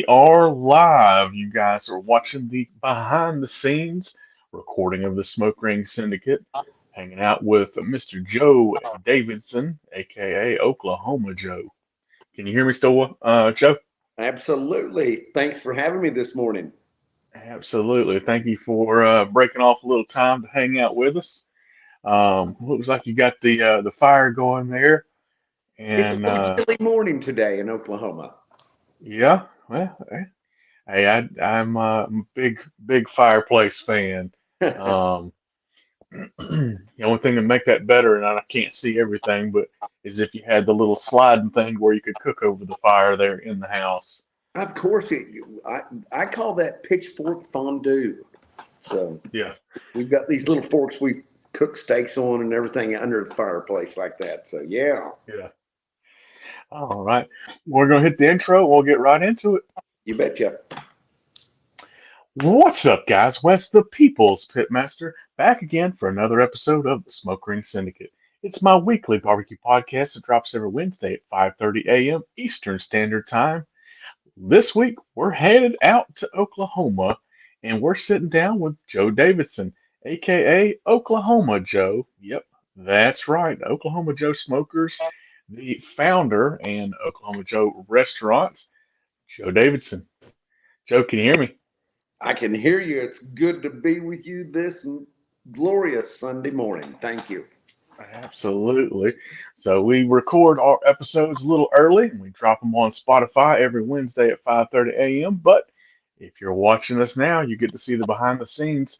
are live. You guys are watching the behind the scenes recording of the Smoke Ring Syndicate, hanging out with Mr. Joe Davidson, aka Oklahoma Joe. Can you hear me still, Joe? Absolutely. Thanks for having me this morning. Absolutely. Thank you for breaking off a little time to hang out with us. Looks like you got the fire going there, It's a and little chilly morning today in Oklahoma. yeah. Well, hey, I'm a big fireplace fan. Um, the only thing that make that better, and I can't see everything, but is if you had the little sliding thing where you could cook over the fire there in the house. Of course, I call that pitchfork fondue. So Yeah, we've got these little forks we cook steaks on and everything under the fireplace like that. So yeah, yeah. All right, we're gonna hit the intro. We'll get right into it. you betcha. What's up, guys? Wes the People's Pitmaster back again for another episode of the Smoke Ring Syndicate. It's my weekly barbecue podcast that drops every Wednesday at 5:30 a.m. Eastern Standard Time. This week, we're headed out to Oklahoma and we're sitting down with Joe Davidson, aka Oklahoma Joe. Yep, that's right. Oklahoma Joe Smokers, the founder and Oklahoma Joe Restaurants, Joe Davidson. Joe, can you hear me? I can hear you. It's good to be with you this glorious Sunday morning. Thank you. Absolutely. So we record our episodes a little early and we drop them on Spotify every Wednesday at 5:30 a.m. But if you're watching us now, you get to see the behind the scenes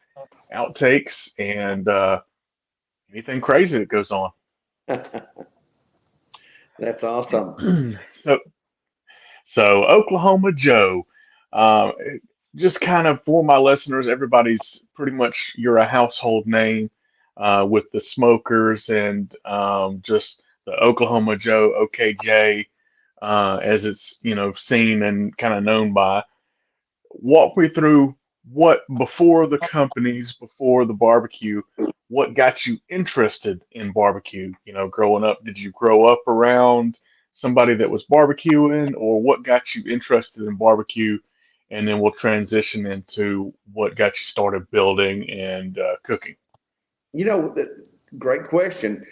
outtakes and anything crazy that goes on. That's awesome. so so Oklahoma Joe, uh, just kind of for my listeners, everybody's pretty much you're a household name with the smokers and just the Oklahoma Joe OKJ as it's seen and kind of known by. Walk me through what before the companies, before the barbecue, what got you interested in barbecue? Growing up, did you grow up around somebody that was barbecuing, or what got you interested in barbecue? And then we'll transition into what got you started building and cooking. Great question.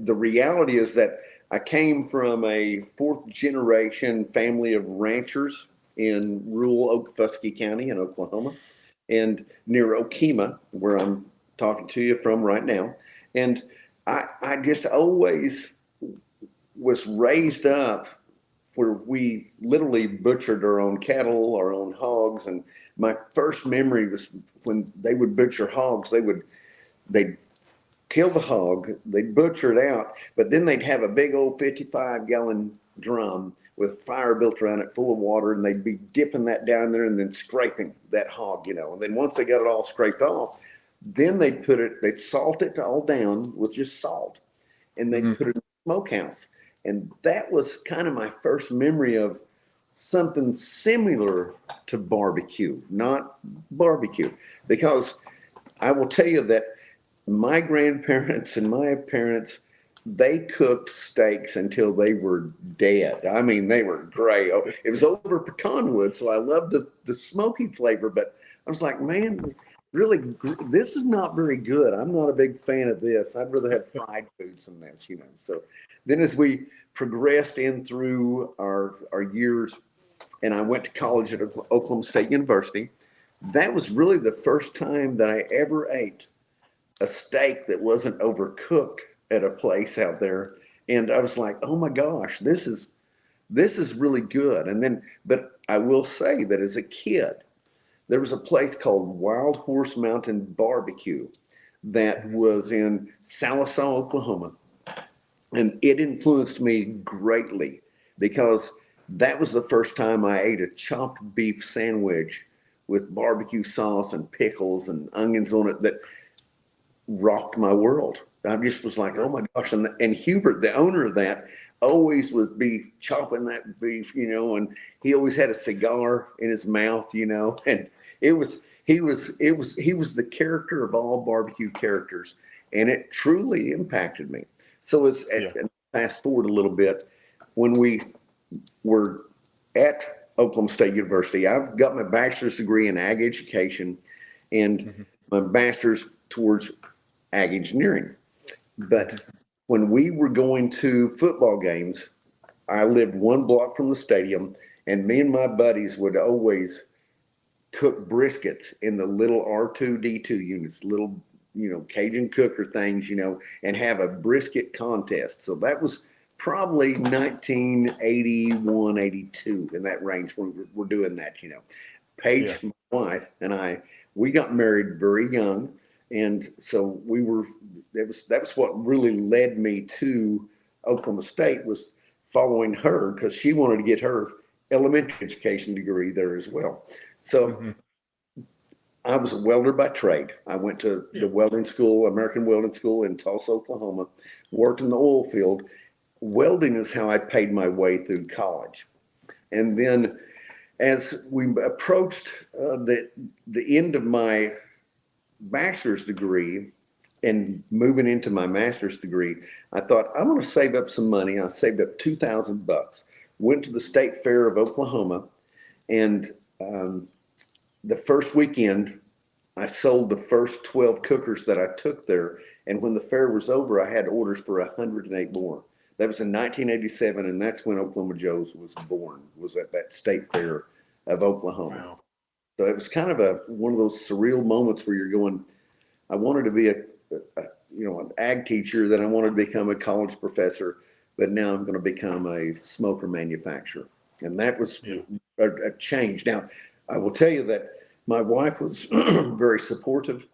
The reality is that I came from a fourth generation family of ranchers in rural Okfuskee County in Oklahoma and near Okemah, where I'm talking to you from right now. And I just always was raised up where we literally butchered our own cattle, our own hogs. And my first memory was when they would butcher hogs, they'd kill the hog, they'd butcher it out, but then they'd have a big old 55-gallon drum with fire built around it full of water, and they'd be dipping that down there and then scraping that hog. And then once they got it all scraped off, then they'd salt it all down with just salt, and they'd Hmm. put it in the smokehouse. And that was kind of my first memory of something similar to barbecue, not barbecue, because I will tell you that my grandparents and my parents, they cooked steaks until they were dead. I mean, they were gray. Oh, it was over pecan wood, so I loved the smoky flavor. But I was like, man, really, this is not very good. I'm not a big fan of this. I'd rather have fried foods than this. So then as we progressed in through our years, and I went to college at Oklahoma State University, that was really the first time that I ever ate a steak that wasn't overcooked at a place out there. And I was like, oh my gosh, this is really good. And then, but I will say that as a kid, there was a place called Wild Horse Mountain Barbecue that was in Sallisaw, Oklahoma. And it influenced me greatly because that was the first time I ate a chopped beef sandwich with barbecue sauce and pickles and onions on it that rocked my world. I just was like, oh my gosh. And Hubert, the owner of that, always would be chopping that beef, and he always had a cigar in his mouth, and he was the character of all barbecue characters, and it truly impacted me. So Yeah. and fast forward a little bit, when we were at Oklahoma State University. I've got my bachelor's degree in ag education and Hmm. my master's towards ag engineering. Hmm. But when we were going to football games, I lived one block from the stadium, and me and my buddies would always cook briskets in the little R2D2 units, little, Cajun cooker things, and have a brisket contest. So that was probably 1981, 82 in that range when we're doing that. Yeah. Paige, my wife, and I, we got married very young. And so that was what really led me to Oklahoma State was following her because she wanted to get her elementary education degree there as well. So Hmm. I was a welder by trade. I went to the Yeah. welding school, American Welding School in Tulsa, Oklahoma, worked in the oil field. Welding is how I paid my way through college. And then as we approached the end of my bachelor's degree and moving into my master's degree, I thought I'm going to save up some money. I saved up $2,000, went to the state fair of Oklahoma, and um, the first weekend I sold the first 12 cookers that I took there. And when the fair was over, I had orders for 108 more. That was in 1987, and that's when Oklahoma Joe's was born, was at that state fair of Oklahoma. Wow. So it was kind of one of those surreal moments where you're going, I wanted to be an ag teacher, then I wanted to become a college professor, but now I'm going to become a smoker manufacturer. And that was Yeah. a change. Now, I will tell you that my wife was very supportive,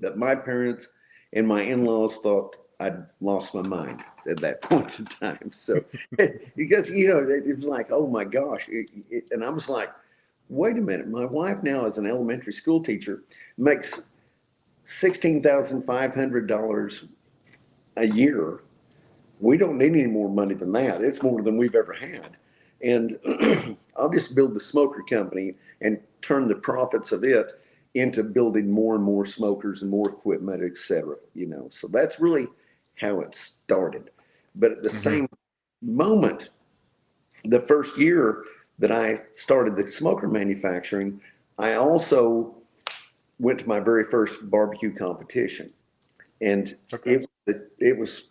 that my parents and my in-laws thought I'd lost my mind at that point in time. So, because, it was like, oh my gosh. And I was like, wait a minute. My wife now is an elementary school teacher, makes $16,500 a year. We don't need any more money than that. It's more than we've ever had. And I'll just build the smoker company and turn the profits of it into building more and more smokers and more equipment, et cetera. So that's really how it started. But at the Hmm. same moment, the first year that I started the smoker manufacturing, I also went to my very first barbecue competition. And Okay. it was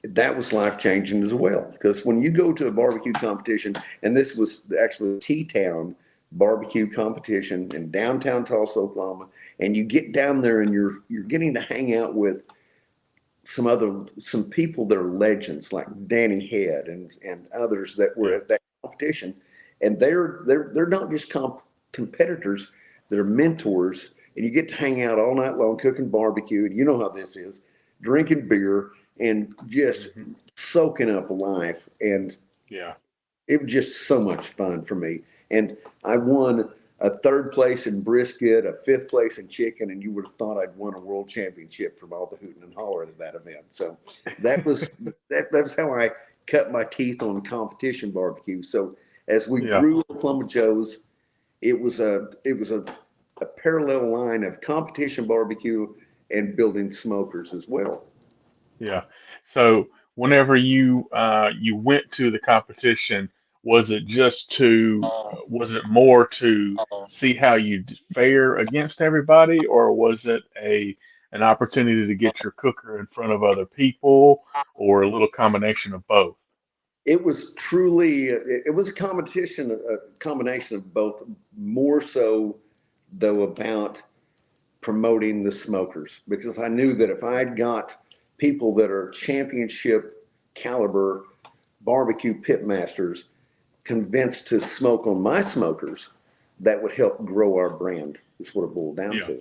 that was life changing as well. Because when you go to a barbecue competition, and this was actually a T-Town barbecue competition in downtown Tulsa, Oklahoma, and you get down there and you're getting to hang out with some people that are legends like Danny Head and others that were Yeah. at that competition, and they're not just competitors, they're mentors, and you get to hang out all night long cooking barbecue, and you know how this is, drinking beer and just Hmm. soaking up life, and Yeah. it was just so much fun for me. And I won a third place in brisket, a fifth place in chicken, and you would have thought I'd won a world championship from all the hooting and hollering at that event. So that was that was how I cut my teeth on competition barbecue. So as we Yeah. grew Oklahoma Joe's, it was a parallel line of competition barbecue and building smokers as well. Yeah. So whenever you went to the competition, was it more to see how you fare against everybody, or was it an opportunity to get your cooker in front of other people, or a little combination of both? It was truly it was a combination of both, more so though about promoting the smokers, because I knew that if I'd got people that are championship caliber barbecue pit masters convinced to smoke on my smokers, that would help grow our brand. Is what it boiled down Yeah. to.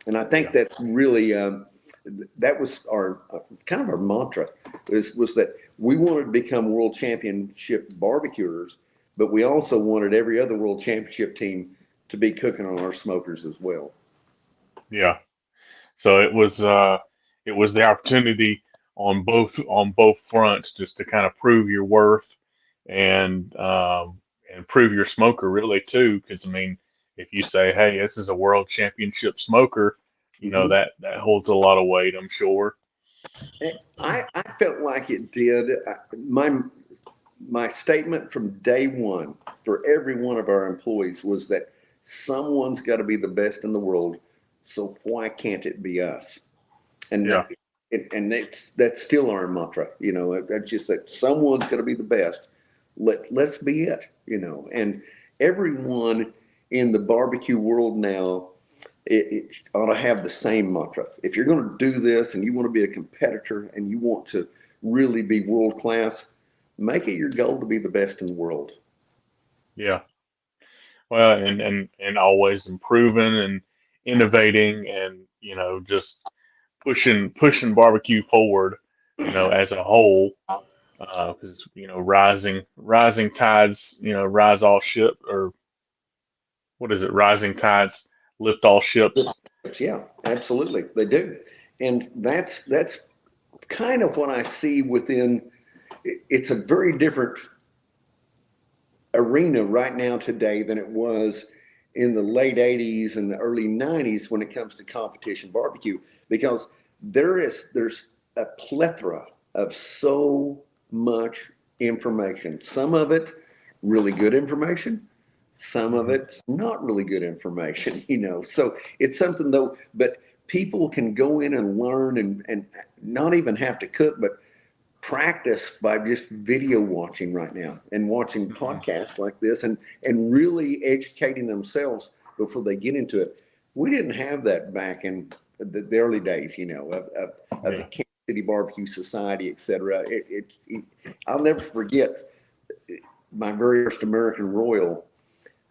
And I think Yeah. that's really that was our kind of our mantra was that we wanted to become world championship barbecuers, but we also wanted every other world championship team to be cooking on our smokers as well. Yeah. So it was the opportunity on both fronts just to kind of prove your worth and prove your smoker really too. Because I mean, if you say, "Hey, this is a world championship smoker," Mm-hmm. that holds a lot of weight, I'm sure. I felt like it did. My my statement from day one for every one of our employees was that someone's got to be the best in the world. So why can't it be us? And Yeah. that's still our mantra. That's just that someone's got to be the best. Let's be it. And everyone in the barbecue world now, it ought to have the same mantra. If you're going to do this and you want to be a competitor and you want to really be world class, make it your goal to be the best in the world. Yeah. Well, and always improving and innovating and, just pushing barbecue forward, as a whole, because, rising tides, rise all ship, or what is it? Rising tides lift all ships. Yeah, absolutely, they do, and that's kind of what I see within. It's a very different arena right now today than it was in the late 80s and the early 90s when it comes to competition barbecue, because there's a plethora of so much information, some of it really good information, some of Hmm. it's not really good information. So it's something though, but people can go in and learn and not even have to cook, but practice by just video watching right now and watching Hmm. podcasts like this and really educating themselves before they get into it. We didn't have that back in the early days, of the Yeah. Kansas City Barbecue Society, et cetera. I'll never forget my very first American Royal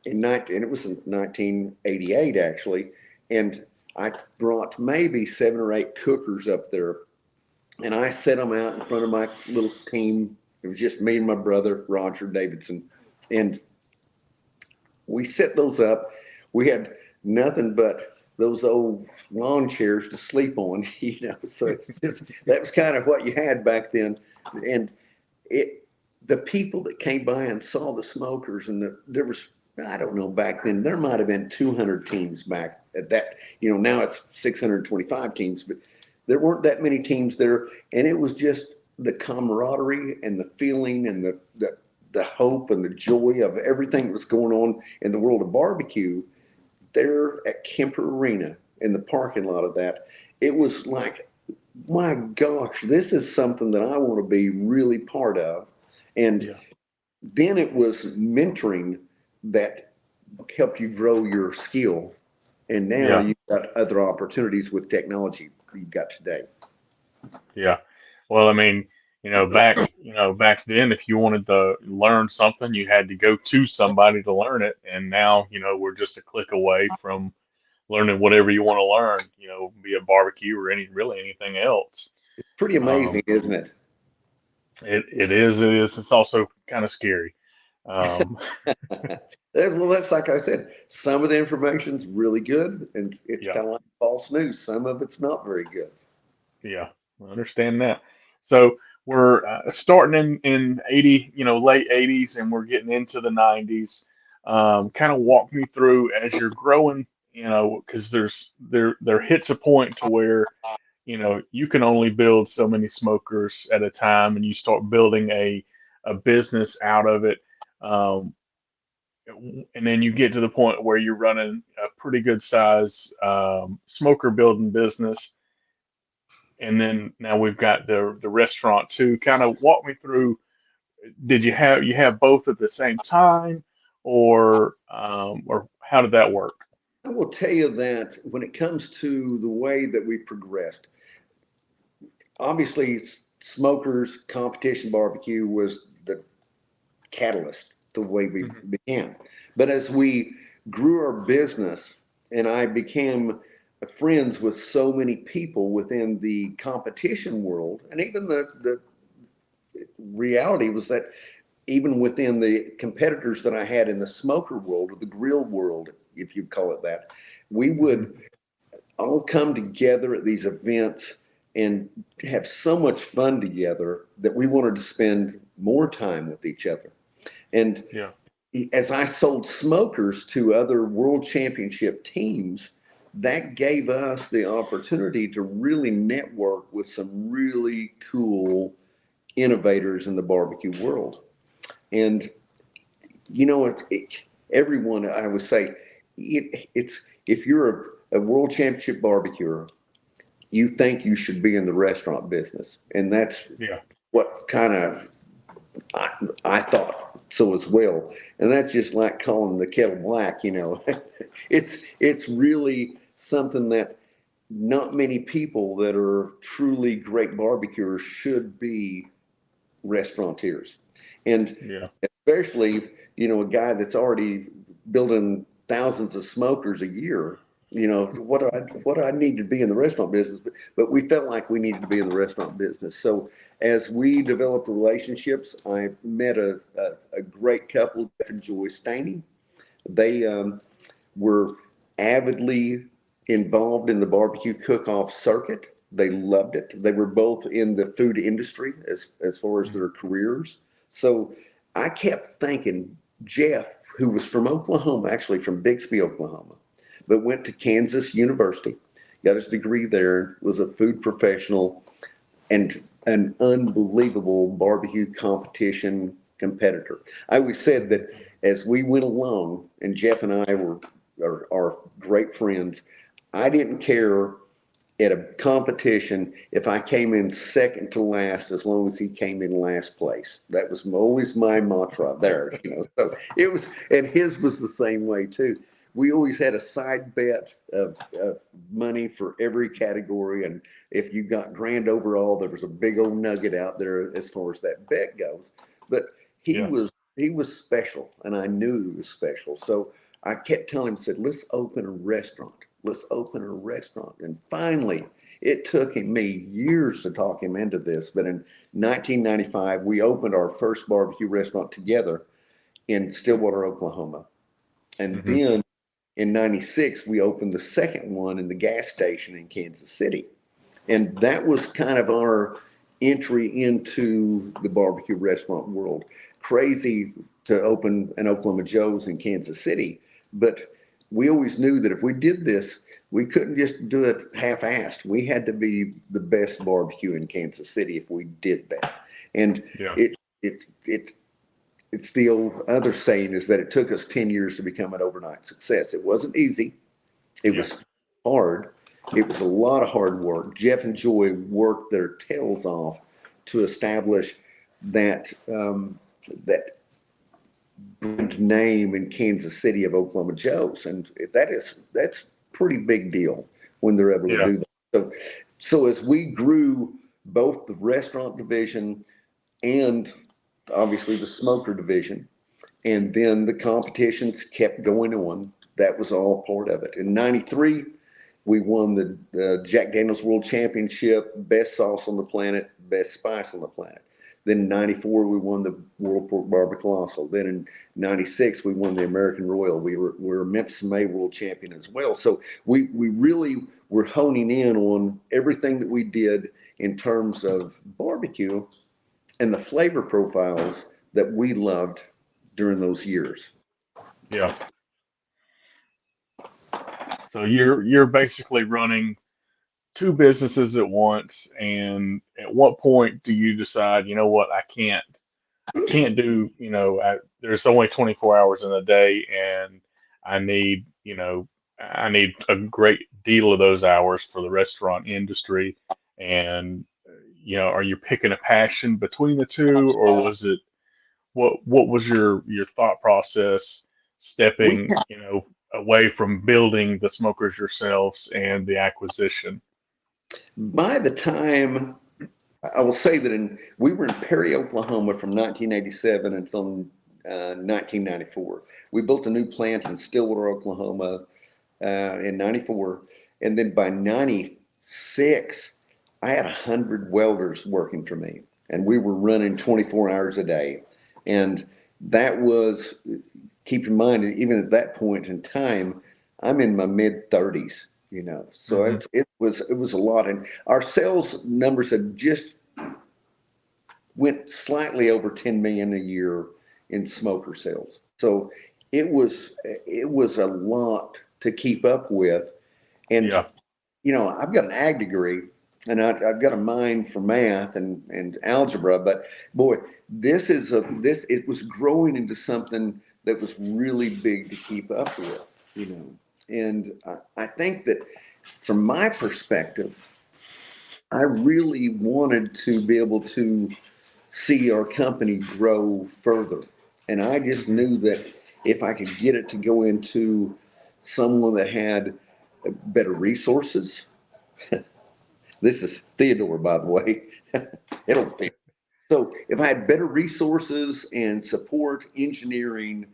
and it was in 1988 actually, and I brought maybe 7 or 8 cookers up there, and I set them out in front of my little team. It was just me and my brother, Roger Davidson. And we set those up. We had nothing but those old lawn chairs to sleep on, So that was kind of what you had back then. And the people that came by and saw the smokers, and there was, I don't know, back then there might have been 200 teams back at that. Now it's 625 teams, but there weren't that many teams there, and it was just the camaraderie and the feeling and the hope and the joy of everything that was going on in the world of barbecue there at Kemper Arena in the parking lot of that. It was like, my gosh, this is something that I want to be really part of. And Yeah. then it was mentoring that helped you grow your skill. And now Yeah. you've got other opportunities with technology you've got today. Yeah. Well, I mean, back then, if you wanted to learn something, you had to go to somebody to learn it. And now, we're just a click away from learning whatever you want to learn, be it barbecue or really anything else. Pretty amazing, Um, isn't it? it is. It's also kind of scary. Um, Well, that's like I said, some of the information's really good, and it's yeah. kind of like false news. Some of it's not very good. Yeah, I understand that. So we're starting in 80, late 80s, and we're getting into the 90s. Kind of walk me through as you're growing, because there hits a point to where, you can only build so many smokers at a time, and you start building a business out of it. Um, and then you get to the point where you're running a pretty good size smoker building business, and then now we've got the restaurant too. Kind of walk me through. Did you have both at the same time, or how did that work? I will tell you that when it comes to the way that we progressed, obviously smokers competition barbecue was the catalyst the way we Hmm. began. But as we grew our business and I became friends with so many people within the competition world, and even the reality was that even within the competitors that I had in the smoker world or the grill world, if you call it that, we Hmm. would all come together at these events and have so much fun together that we wanted to spend more time with each other. And Yeah. as I sold smokers to other world championship teams, that gave us the opportunity to really network with some really cool innovators in the barbecue world. And everyone, I would say, it's if you're a world championship barbecuer, you think you should be in the restaurant business, and that's Yeah. what kind of I, I thought so as well. And that's just like calling the kettle black. It's really something that not many people that are truly great barbecuers should be restaurateurs. And Yeah. especially, a guy that's already building thousands of smokers a year, what do I need to be in the restaurant business? But we felt like we needed to be in the restaurant business. So as we developed relationships, I met a great couple, Jeff and Joy Staney. They were avidly involved in the barbecue cook-off circuit. They loved it. They were both in the food industry as far as their careers. So I kept thinking, Jeff, who was from Oklahoma, actually from Bixby, Oklahoma, but went to Kansas University, got his degree there, was a food professional, and an unbelievable barbecue competition competitor. I always said that as we went along, and Jeff and I are great friends, I didn't care at a competition if I came in second to last as long as he came in last place. That was always my mantra there. So it was, and his was the same way too. We always had a side bet of money for every category, and if you got grand overall, there was a big old nugget out there as far as that bet goes. But he Yeah. was he was special, and I knew he was special. So I kept telling him, said, let's open a restaurant. Let's open a restaurant. And finally, it took me years to talk him into this, but in 1995, we opened our first barbecue restaurant together in Stillwater, Oklahoma. And Hmm. then in 96, we opened the second one in the gas station in Kansas City. And that was kind of our entry into the barbecue restaurant world. Crazy to open an Oklahoma Joe's in Kansas City, but we always knew that if we did this, we couldn't just do it half-assed. We had to be the best barbecue in Kansas City if we did that. And Yeah. it it it it's the old other saying is that it took us 10 years to become an overnight success. It wasn't easy. It Yeah. was hard. It was a lot of hard work. Jeff and Joy worked their tails off to establish that brand name in Kansas City of Oklahoma Joe's, and that's pretty big deal when they're able to Yeah. do that. So as we grew both the restaurant division and obviously the smoker division, and then the competitions kept going on. That was all part of it. In '93, we won the Jack Daniel's World Championship, best sauce on the planet, best spice on the planet. Then in '94, we won the World Pork Barber Colossal. Then in '96, we won the American Royal. We were Memphis May World Champion as well. So we really were honing in on everything that we did in terms of barbecue and the flavor profiles that we loved during those years. Yeah. So you're basically running two businesses at once, and at what point do you decide, you know what, I can't do, there's only 24 hours in a day, and I need, I need a great deal of those hours for the restaurant industry. And, are you picking a passion between the two, or was it, what was your thought process We stepping, away from building the smokers yourselves and the acquisition? By the time I will say that we were in Perry, Oklahoma from 1987 until 1994. We built a new plant in Stillwater, Oklahoma in '94, and then by '96, I had 100 welders working for me, and we were running 24 hours a day, and that was, keep in mind, even at that point in time, I'm in my mid 30s, so Hmm. it was a lot, and our sales numbers had just went slightly over 10 million a year in smoker sales. So it was a lot to keep up with. And Yeah. I've got an ag degree, and I've got a mind for math and algebra, but boy, it was growing into something that was really big to keep up with, you know. And I think that from my perspective, I really wanted to be able to see our company grow further. And I just Mhm. knew that if I could get it to go into someone that had better resources, this is Theodore, by the way. It'll fit. So if I had better resources and support engineering,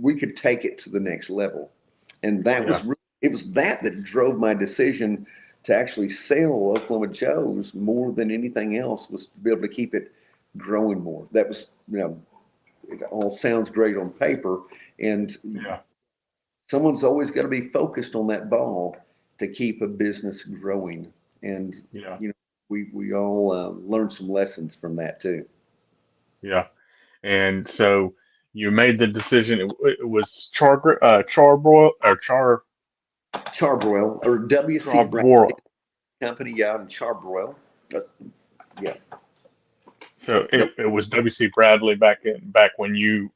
we could take it to the next level. And Yeah, it was that drove my decision to actually sell Oklahoma Joe's more than anything else, was to be able to keep it growing more. That was, you know, it all sounds great on paper, and yeah, someone's always got to be focused on that ball to keep a business growing. And yeah, you know, we all learned some lessons from that too. yeah. And so you made the decision. It was Charbroil or Charbroil or WC Brown Charbroil. Company out in Charbroil. Uh, yeah, So no, it was WC Bradley back when you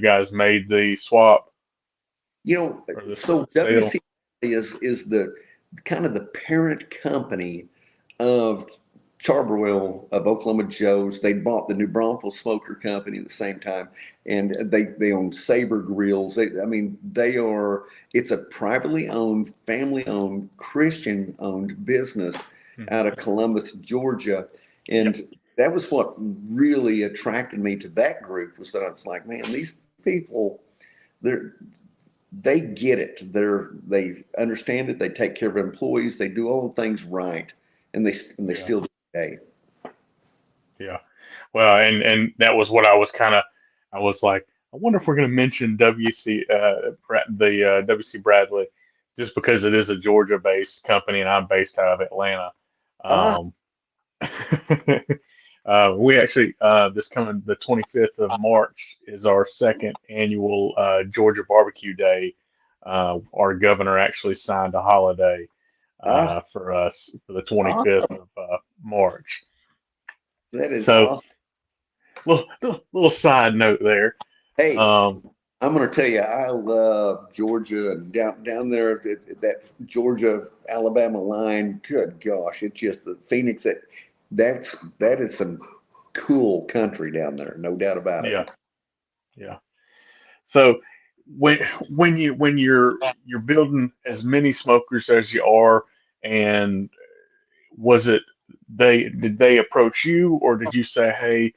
guys made the swap you know, or the so sale. WC is the kind of the parent company of Charbroil of Oklahoma Joe's. They bought the New Braunfels Smoker Company at the same time, and they own Saber Grills. I mean, they are. It's a privately owned, family owned, Christian owned business Mhm. out of Columbus, Georgia, Yep. and that was what really attracted me to that group. Was that I was like, man, these people, they're they get it. They understand it. They take care of employees. They do all the things right, and they Yeah. still do today. Yeah. Well, and that was what I was I was like, I wonder if we're going to mention the WC Bradley, just because it is a Georgia-based company and I'm based out of Atlanta. Ah, Um, we actually this coming the 25th of March is our second annual Georgia Barbecue Day. Our governor actually signed a holiday ah, for us for the ah, 25th of March. that is So awesome. little side note there. Hey, Um, I'm going to tell you, I love Georgia and down there that Georgia Alabama line. Good gosh, it's just the Phoenix. That is some cool country down there, no doubt about it. yeah, yeah. So when when you're building as many smokers as you are, and was it did they approach you, or did you say, hey,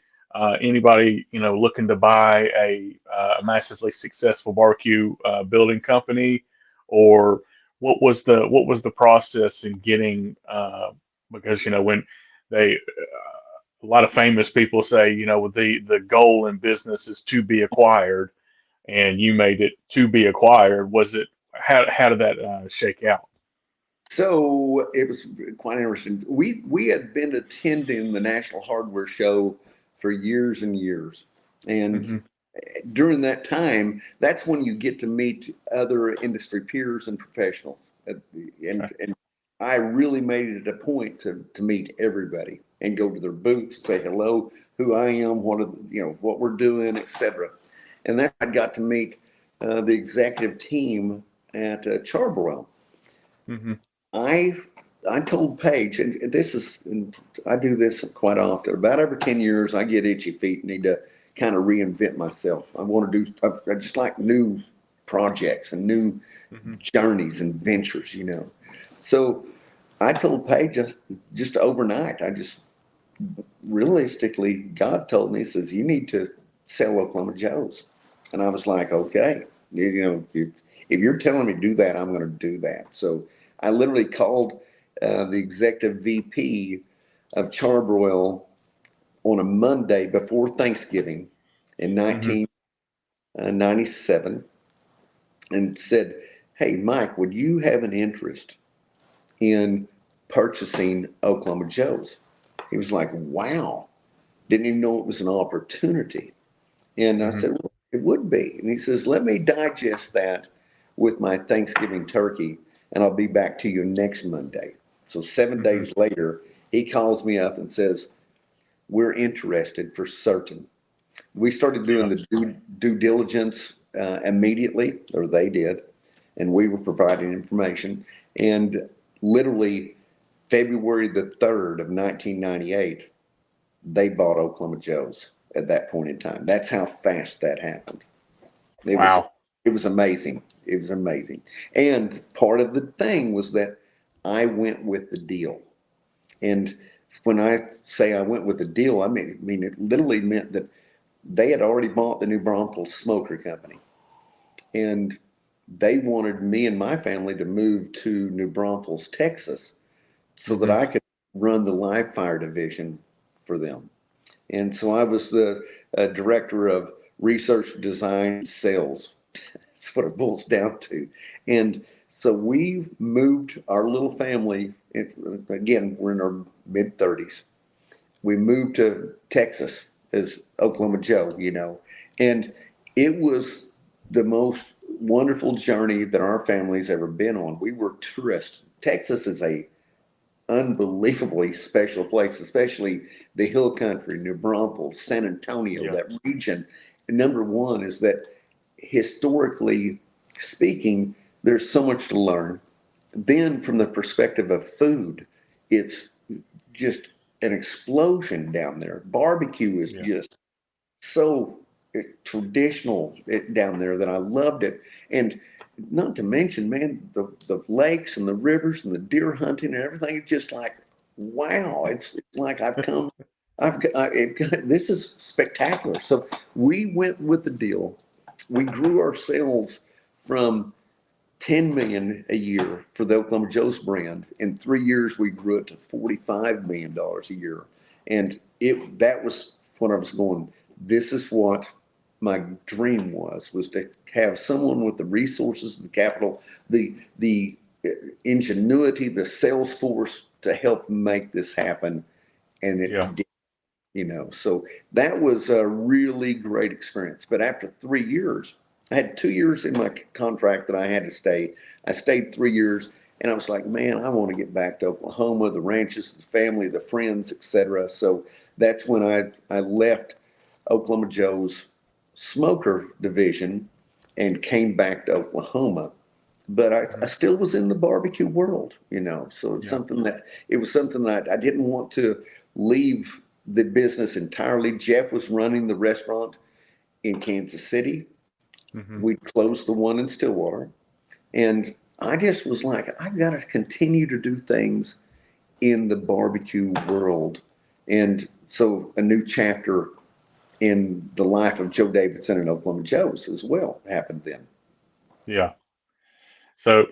anybody looking to buy a massively successful barbecue building company, or what was the process in getting because when they a lot of famous people say the goal in business is to be acquired, and you made it to be acquired. Was it how did that shake out? So it was quite interesting. We had been attending the National Hardware Show for years and years, and Hmm. during that time, that's when you get to meet other industry peers and professionals. Okay. And I really made it a point to meet everybody and go to their booths, say hello, who I am, what we're doing, etc. And that I got to meet the executive team at Charbroil. Hmm. I I told Paige, and I do this quite often. About every 10 years, I get itchy feet and need to kind of reinvent myself. I want to do. I just like new projects and new Hmm. journeys and ventures. So I told Paige just overnight. I just realistically, God told me, he says, you need to sell Oklahoma Joe's. And I was like, okay, if you're telling me to do that, I'm going to do that. So I literally called the executive VP of Charbroil on a Monday before Thanksgiving in Hmm. 1997 and said, hey, Mike, would you have an interest in purchasing Oklahoma Joe's? He was like, wow. Didn't even know it was an opportunity. And I Hmm. said, well, it would be. And he says, let me digest that with my Thanksgiving turkey, and I'll be back to you next Monday. So 7 days later, he calls me up and says, we're interested for certain. We started doing Yeah. the due diligence immediately, or they did, and we were providing information. And literally February the 3rd of 1998, they bought Oklahoma Joe's at that point in time. That's how fast that happened. It was Wow. it was amazing. It was amazing. And part of the thing was that I went with the deal. And when I say I went with the deal, I mean it literally meant that they had already bought the New Braunfels Smoker Company, and they wanted me and my family to move to New Braunfels, Texas, so that Hmm. I could run the live fire division for them. And so I was the director of research, design, and sales. That's what it boils down to. And so we moved our little family. Again, we're in our mid 30s. We moved to Texas as Oklahoma Joe, and it was the most wonderful journey that our family's ever been on. We were tourists. Texas is a unbelievably special place, especially the hill country, New Braunfels, San Antonio, Yeah. that region. And number one is that historically speaking, there's so much to learn. Then, from the perspective of food, it's just an explosion down there. Barbecue is Yeah. just so traditional down there that I loved it. And not to mention, man, the lakes and the rivers and the deer hunting and everything. It's just like, wow, it's like I've come, this is spectacular. So we went with the deal. We grew our sales from 10 million a year for the Oklahoma Joe's brand. In 3 years, we grew it to $45 million a year. And that was when I was going, this is what my dream was to have someone with the resources, the capital, the ingenuity, the sales force to help make this happen. And Yeah. it did, so that was a really great experience. But after 3 years, I had 2 years in my contract that I had to stay. I stayed 3 years, and I was like, man, I want to get back to Oklahoma, the ranches, the family, the friends, etc. So that's when I left Oklahoma Joe's smoker division and came back to Oklahoma. But I Mhm. still was in the barbecue world, So it's Yeah. something that it was something that I didn't want to leave the business entirely. Jeff was running the restaurant in Kansas City. Hmm. We closed the one in Stillwater. And I just was like, I've got to continue to do things in the barbecue world. And so a new chapter in the life of Joe Davidson and Oklahoma Joe's as well happened then. Yeah. So,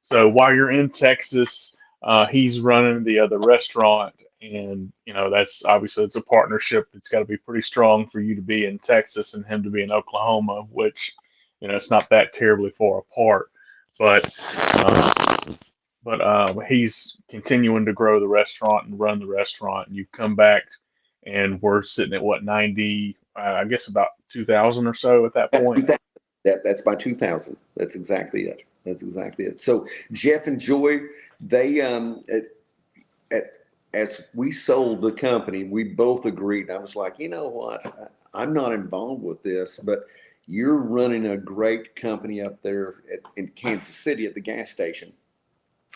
so while you're in Texas, he's running the other restaurant, and that's obviously it's a partnership that's got to be pretty strong for you to be in Texas and him to be in Oklahoma, which it's not that terribly far apart, but um, he's continuing to grow the restaurant and run the restaurant. And you've come back, and we're sitting at what 90, I guess about 2000 or so at that Yeah, point. that's by 2000. That's exactly it. That's exactly it. So Jeff and Joy, they at, as we sold the company, we both agreed. I was like, you know what? I'm not involved with this, but you're running a great company up there in Kansas City at the gas station.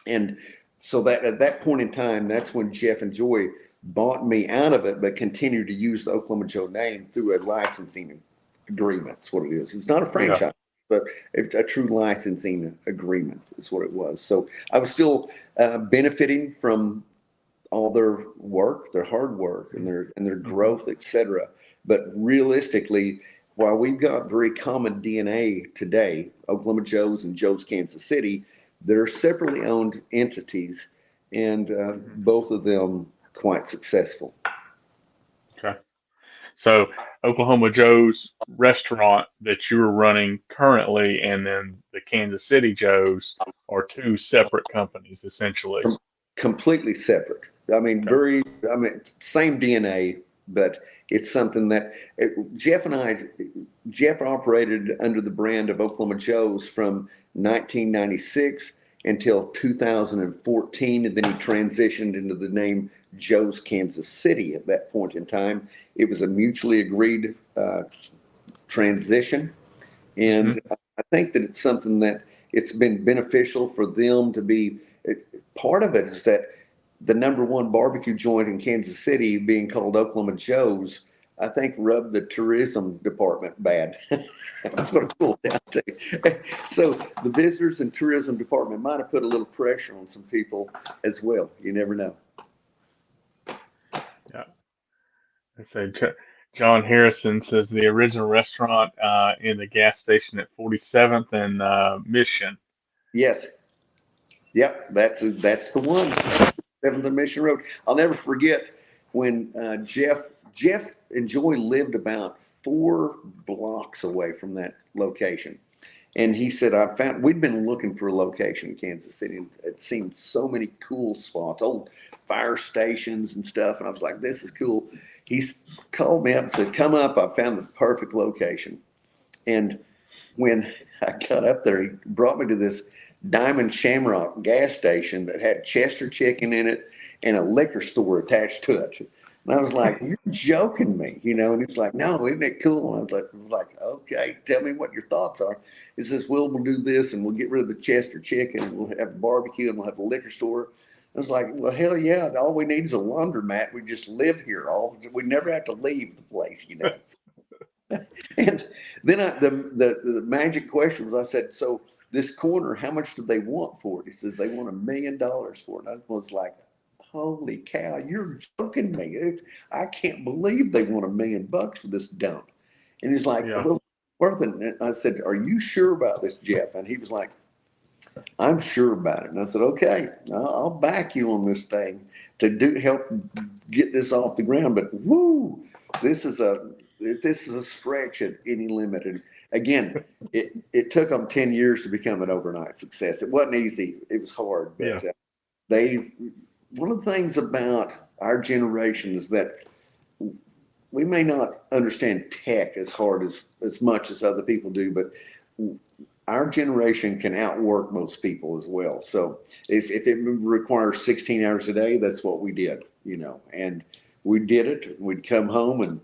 And so that at that point in time, that's when Jeff and Joy bought me out of it, but continued to use the Oklahoma Joe name through a licensing agreement. That's what it is. It's not a Yeah. franchise, but a true licensing agreement is what it was. So I was still benefiting from all their work, their hard work, and their Hmm. growth, etc. But realistically, while we've got very common DNA today, Oklahoma Joe's and Joe's Kansas City, they're separately owned entities, and Hmm. both of them quite successful. Okay. So Oklahoma Joe's restaurant that you are running currently, and then the Kansas City Joe's are two separate companies essentially. Completely separate. I mean, Okay. same DNA, but it's something that Jeff and I, Jeff operated under the brand of Oklahoma Joe's from 1996 until 2014, and then he transitioned into the name Joe's Kansas City at that point in time. It was a mutually agreed transition, Hmm. and I think that it's something that it's been beneficial for them to be. Part of it is that the number one barbecue joint in Kansas City being called Oklahoma Joe's, I think rubbed the tourism department bad. That's what it boiled down to. So the visitors and tourism department might have put a little pressure on some people as well. You never know. Yeah. I say John Harrison says the original restaurant in the gas station at 47th and Mission. Yes. Yep. That's the one. Seventh and Mission Road. I'll never forget when Jeff and Joy lived about 4 blocks away from that location. And he said, we'd been looking for a location in Kansas City and had seen so many cool spots, old fire stations and stuff. And I was like, this is cool. He called me up and said, come up. I found the perfect location. And when I got up there, he brought me to this Diamond Shamrock gas station that had Chester chicken in it and a liquor store attached to it. And I was like, you're joking me, And he was like, no, isn't it cool? And I was like, okay, tell me what your thoughts are. He says, well, we'll do this and we'll get rid of the Chester chicken and we'll have a barbecue and we'll have a liquor store. I was like, well, hell yeah. All we need is a laundromat. We just live here. We never have to leave the place. And then the magic question was, I said, so this corner, how much do they want for it? He says, they want $1 million for it. And I was like, holy cow, you're joking me. I can't believe they want $1 million for this dump. And he's like, Yeah. well, worth it. And I said, are you sure about this, Jeff? And he was like, I'm sure about it. And I said, okay, I'll back you on this thing to help get this off the ground. But woo, this is a stretch at any limit. And again, it took them 10 years to become an overnight success. It wasn't easy. It was hard, Yeah. but they. One of the things about our generation is that we may not understand tech as much as other people do, but our generation can outwork most people as well. So if it requires 16 hours a day, that's what we did, and we did it. We'd come home and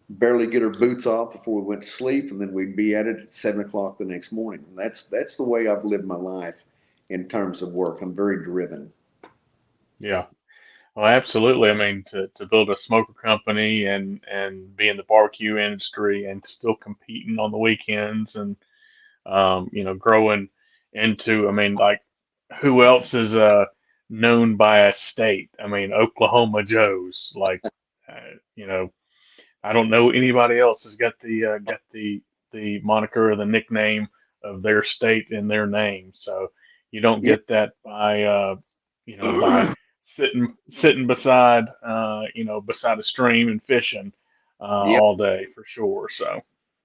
barely get our boots off before we went to sleep, and then we'd be at it at 7 o'clock the next morning. And that's the way I've lived my life in terms of work. I'm very driven. Yeah. Well, absolutely. I mean, to build a smoker company and be in the barbecue industry and still competing on the weekends and growing into, I mean, like, who else is known by a state? I mean, Oklahoma Joe's, like, you know, I don't know anybody else has got the moniker or the nickname of their state in their name. So you don't Yeah. get that by by sitting beside beside a stream and fishing Yep. all day for sure. So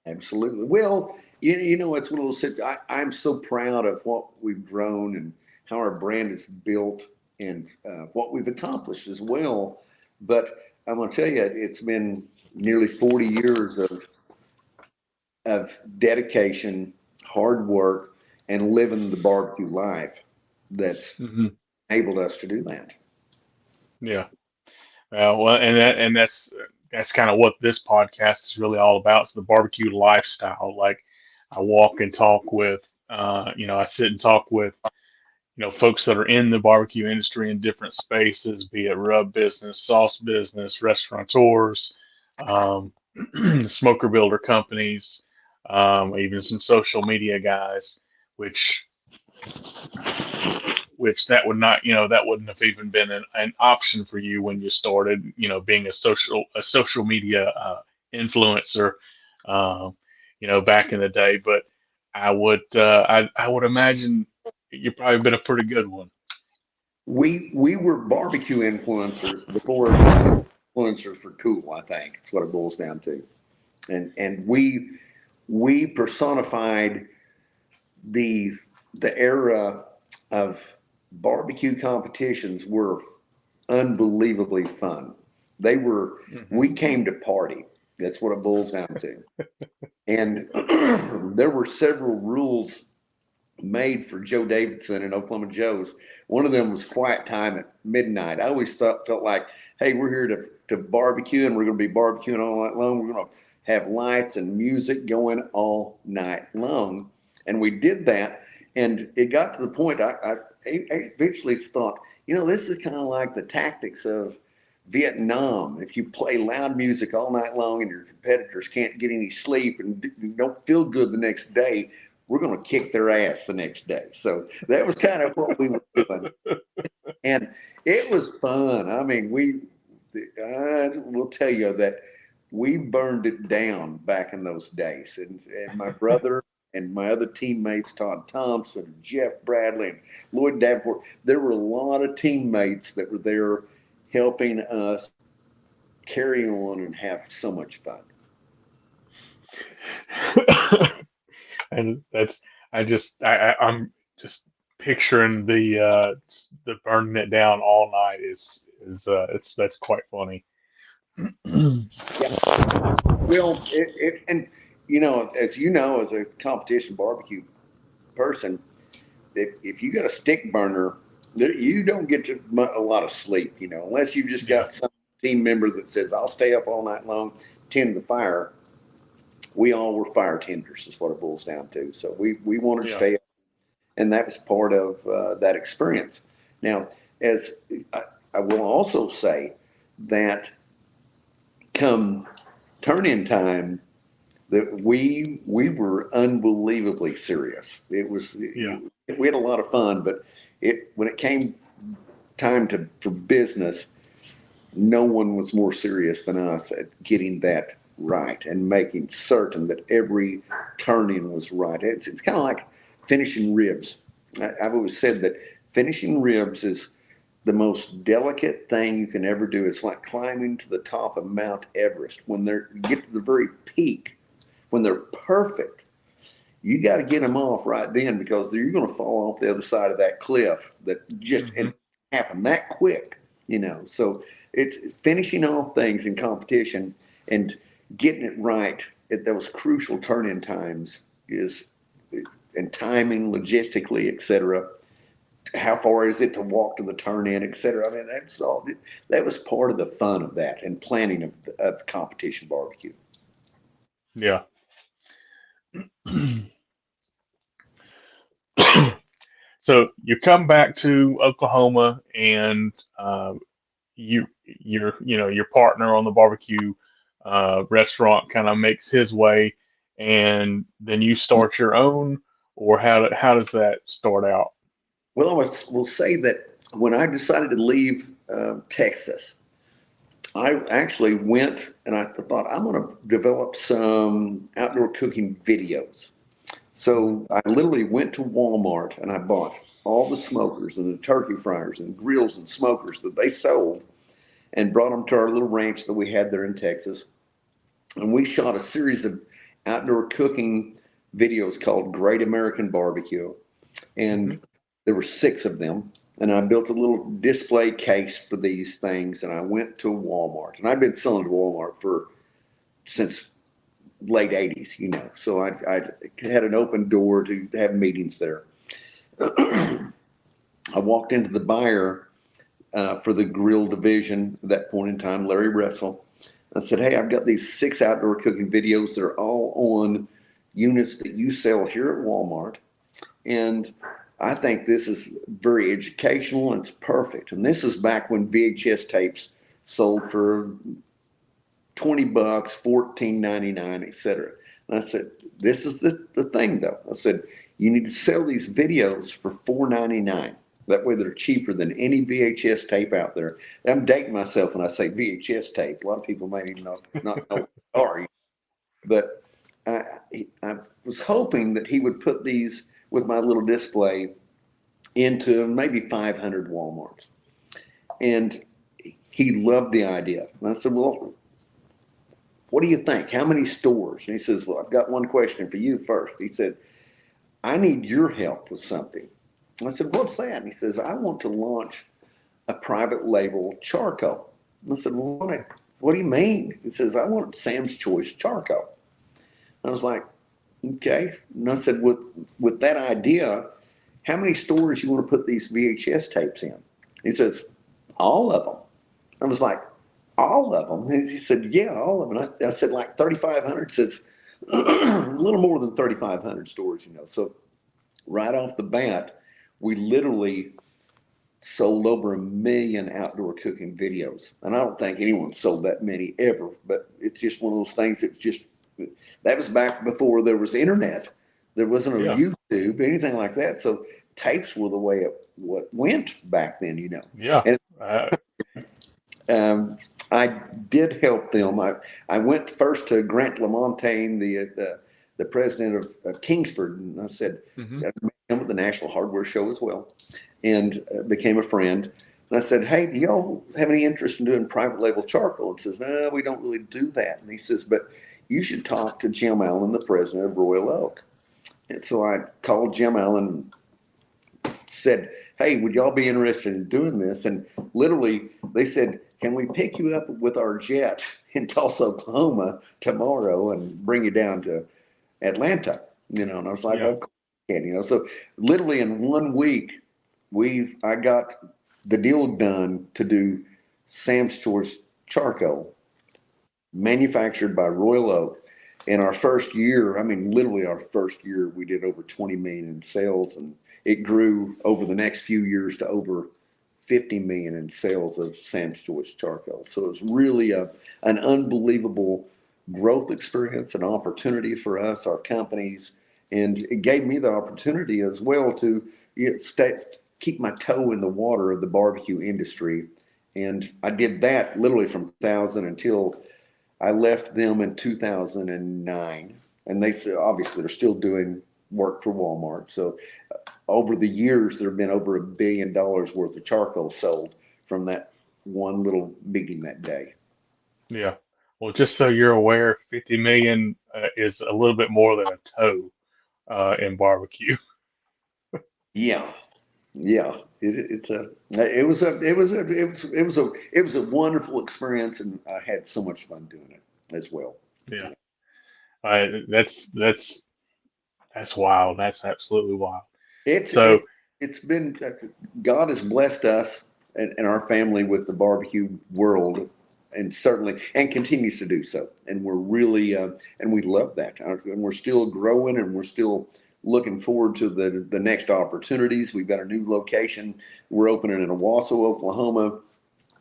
Absolutely. Well, it's one of those. I'm so proud of what we've grown and how our brand is built and what we've accomplished as well. But I'm going to tell you, it's been nearly 40 years of dedication, hard work, and living the barbecue life that's mhm. enabled us to do that. Yeah. Well, that's kind of what this podcast is really all about. It's the barbecue lifestyle. Like I walk and talk with, I sit and talk with, folks that are in the barbecue industry in different spaces, be it rub business, sauce business, restaurateurs, um, smoker builder companies, even some social media guys, which that would not, that wouldn't have even been an option for you when you started, being a social media influencer, back in the day. But I would imagine you've probably been a pretty good one. We were barbecue influencers before influencers were cool. I think that's what it boils down to. And we personified the era of barbecue competitions were unbelievably fun. They were Hmm. we came to party. That's what it boils down to. And there were several rules made for Joe Davidson and Oklahoma Joe's. One of them was quiet time at midnight. I always felt like, hey, we're here to barbecue, and we're going to be barbecuing all night long. We're going to have lights and music going all night long. And we did that. And it got to the point I eventually thought, this is kind of like the tactics of Vietnam. If you play loud music all night long and your competitors can't get any sleep and don't feel good the next day, we're going to kick their ass the next day. So that was kind of what we were doing. And it was fun. I mean, I will tell you that we burned it down back in those days. And my brother and my other teammates, Todd Thompson, Jeff Bradley, and Lloyd Davenport, there were a lot of teammates that were there helping us carry on and have so much fun. And I'm just picturing the burning it down all night is it's that's quite funny. Yeah. Well, and as as a competition barbecue person, if you got a stick burner, you don't get a lot of sleep, unless you just Yeah, got some team member that says, I'll stay up all night long, tend the fire. We all were fire tenders, is what it boils down to. So we wanted to yeah. stay up, and that was part of that experience. Now, as I will also say that come turn in time, that we were unbelievably serious. It was Yeah. we had a lot of fun, but when it came time for business, no one was more serious than us at getting that right and making certain that every turn-in was right. It's kind of like finishing ribs. I've always said that finishing ribs is the most delicate thing you can ever do. It's like climbing to the top of Mount Everest. When you get to the very peak, when they're perfect, you got to get them off right then, because you're going to fall off the other side of that cliff that just Hmm. it happened that quick. So it's finishing off things in competition and getting it right at those crucial turn-in times is and timing logistically, etc. How far is it to walk to the turn-in, etc. I mean, that was part of the fun of that and planning of competition barbecue. Yeah. So you come back to Oklahoma, and your partner on the barbecue restaurant kind of makes his way, and then you start your own, or how does that start out? Well, will say that when I decided to leave Texas, I actually went and I thought I'm going to develop some outdoor cooking videos. Mhm. So I literally went to Walmart and I bought all the smokers and the turkey fryers and grills and smokers that they sold and brought them to our little ranch that we had there in Texas. And we shot a series of outdoor cooking videos called Great American Barbecue. Mhm. And there were six of them. And I built a little display case for these things. And I went to Walmart. And I've been selling to Walmart since late 80s, So I had an open door to have meetings there. I walked into the buyer for the grill division at that point in time, Larry Russell. I said, hey, I've got these six outdoor cooking videos. They're all on units that you sell here at Walmart. And I think this is very educational and it's perfect. And this is back when VHS tapes sold for $20, 14.99, etc. And I said, this is the thing though. I said, you need to sell these videos for $4.99. That way they're cheaper than any VHS tape out there. I'm dating myself when I say VHS tape. A lot of people may even not know what they are. But I was hoping that he would put these with my little display into maybe 500 Walmarts. And he loved the idea. And I said, well, what do you think? How many stores? And he says, well, I've got one question for you first. He said, I need your help with something. And I said, what's that? And he says, I want to launch a private label charcoal. And I said, well, what do you mean? He says, I want Sam's Choice charcoal. I was like, okay. And I said, with that idea, how many stores you want to put these VHS tapes in? He says, all of them. I was like, all of them? And he said, yeah, all of them. I said, like 3,500. He says, a little more than 3,500 stores, you know. So right off the bat, we literally sold over 1 million outdoor cooking videos. And I don't think anyone sold that many ever, but it's just one of those things that's just, that was back before there was internet. There wasn't a Yeah. YouTube, anything like that. So tapes were the way it what went back then, you know. Yeah. And Uh, I did help them. I went first to Grant LaMontagne, the president of Kingsford, and I said, mhm. I met him at the National Hardware Show as well, and became a friend. And I said, hey, do y'all have any interest in doing private label charcoal? And says, no, we don't really do that. And he says, but you should talk to Jim Allen, the president of Royal Oak. And so I called Jim Allen, said, hey, would y'all be interested in doing this? And literally, they said, can we pick you up with our jet in Tulsa, Oklahoma tomorrow and bring you down to Atlanta? You know, and I was like, Yeah. of course you can, you know. So literally in 1 week, I got the deal done to do Sam's Choice charcoal manufactured by Royal Oak. In our first year, I mean, literally our first year, we did over 20 million in sales, and it grew over the next few years to over 50 million in sales of Sam's Choice charcoal. So it was really an unbelievable growth experience, an opportunity for us, our companies, and it gave me the opportunity as well to keep my toe in the water of the barbecue industry. And I did that literally from 2000 until I left them in 2009, and they obviously they're still doing work for Walmart. So over the years, there have been over $1 billion worth of charcoal sold from that one little meeting that day. Yeah. Well, just so you're aware, 50 million is a little bit more than a toe in barbecue. Yeah, yeah. It was a wonderful experience, and I had so much fun doing it as well. Yeah. That's wild. That's absolutely wild. It's So, it, it's been God has blessed us and our family with the barbecue world, and certainly and continues to do so. And we're really and we love that. And we're still growing, and we're still looking forward to the next opportunities. We've got a new location. We're opening in Owasso, Oklahoma,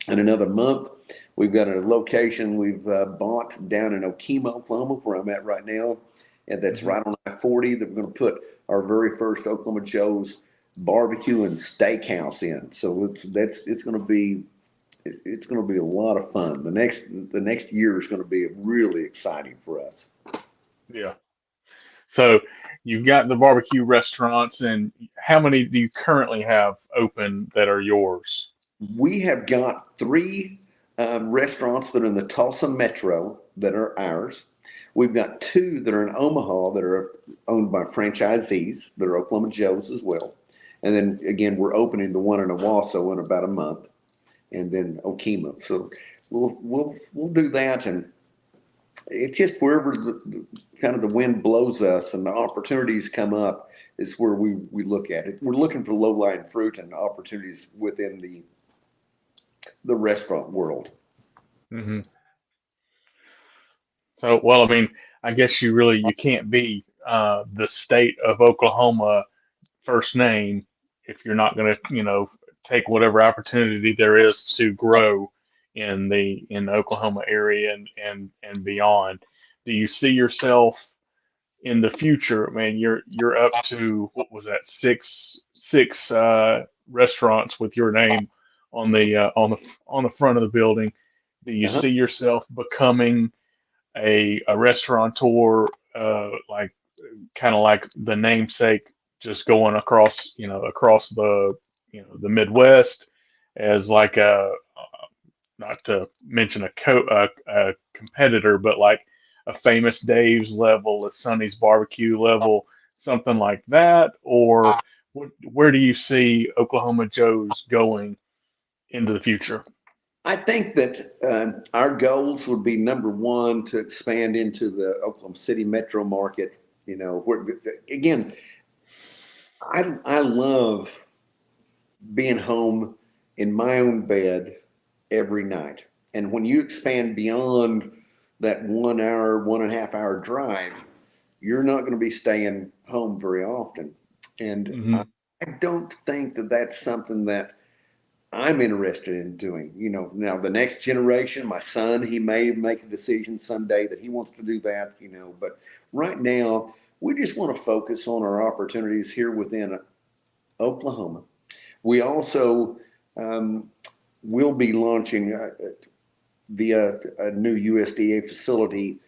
in another month. We've got a location we've bought down in Okemah, Oklahoma, where I'm at right now, and that's mhm, right on I-40. That we're going to put our very first Oklahoma Joe's barbecue and steakhouse in. So it's going to be it's going to be a lot of fun. The next year is going to be really exciting for us. yeah. So you've got the barbecue restaurants, and how many do you currently have open that are yours? We have got three restaurants that are in the Tulsa metro that are ours. We've got two that are in Omaha that are owned by franchisees that are Oklahoma Joe's as well. And then again, we're opening the one in Owasso in about a month, and then Okemah. So we'll do that, and it's just wherever kind of the wind blows us and the opportunities come up is where we look at it. We're looking for low lying fruit and opportunities within the restaurant world. Hmm. So, well, I mean, I guess you can't be the state of Oklahoma first name if you're not going to, take whatever opportunity there is to grow in the Oklahoma area and beyond. Do you see yourself in the future? Man, you're up to what was that six restaurants with your name on the front of the building. Do you Uh-huh. see yourself becoming a restaurateur, like kind of like the namesake, just going across the Midwest as like not to mention a competitor, but like a famous Dave's level, a Sonny's barbecue level, something like that? Or where do you see Oklahoma Joe's going into the future? I think that our goals would be number one to expand into the Oklahoma City metro market. You know, where, again, I love being home in my own bed every night. And when you expand beyond that 1 hour, 1.5 hour drive, you're not going to be staying home very often. And Hmm. I don't think that that's something that I'm interested in doing. You know, now the next generation, my son, he may make a decision someday that he wants to do that, you know, but right now, we just want to focus on our opportunities here within Oklahoma. We also um, will be launching via a new USDA facility,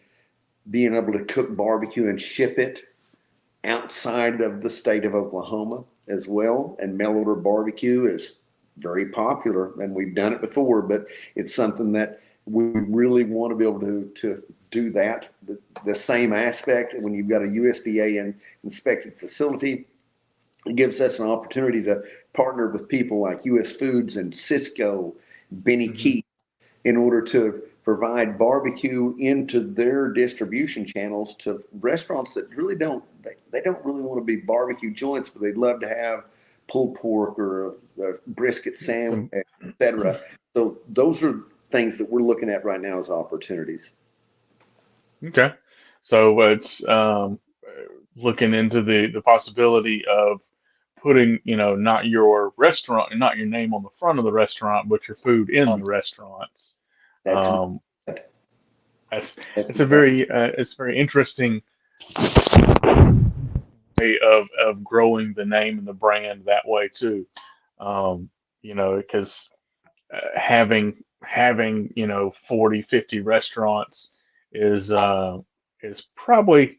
being able to cook barbecue and ship it outside of the state of Oklahoma as well. And mail order barbecue is very popular, and we've done it before, but it's something that we really want to be able to do that. The same aspect when you've got a USDA inspected facility, it gives us an opportunity to partner with people like US Foods and Cisco, Benny Hmm. Keith, in order to provide barbecue into their distribution channels to restaurants that really they don't really want to be barbecue joints, but they'd love to have pulled pork or a brisket sandwich, Some etc. So those are things that we're looking at right now as opportunities. Okay. So it's looking into the possibility of putting, not your restaurant and not your name on the front of the restaurant, but your food in the restaurants. That's Um, that's that's it's a exactly. very it's very interesting way of growing the name and the brand that way too. Because having 40, 50 restaurants is probably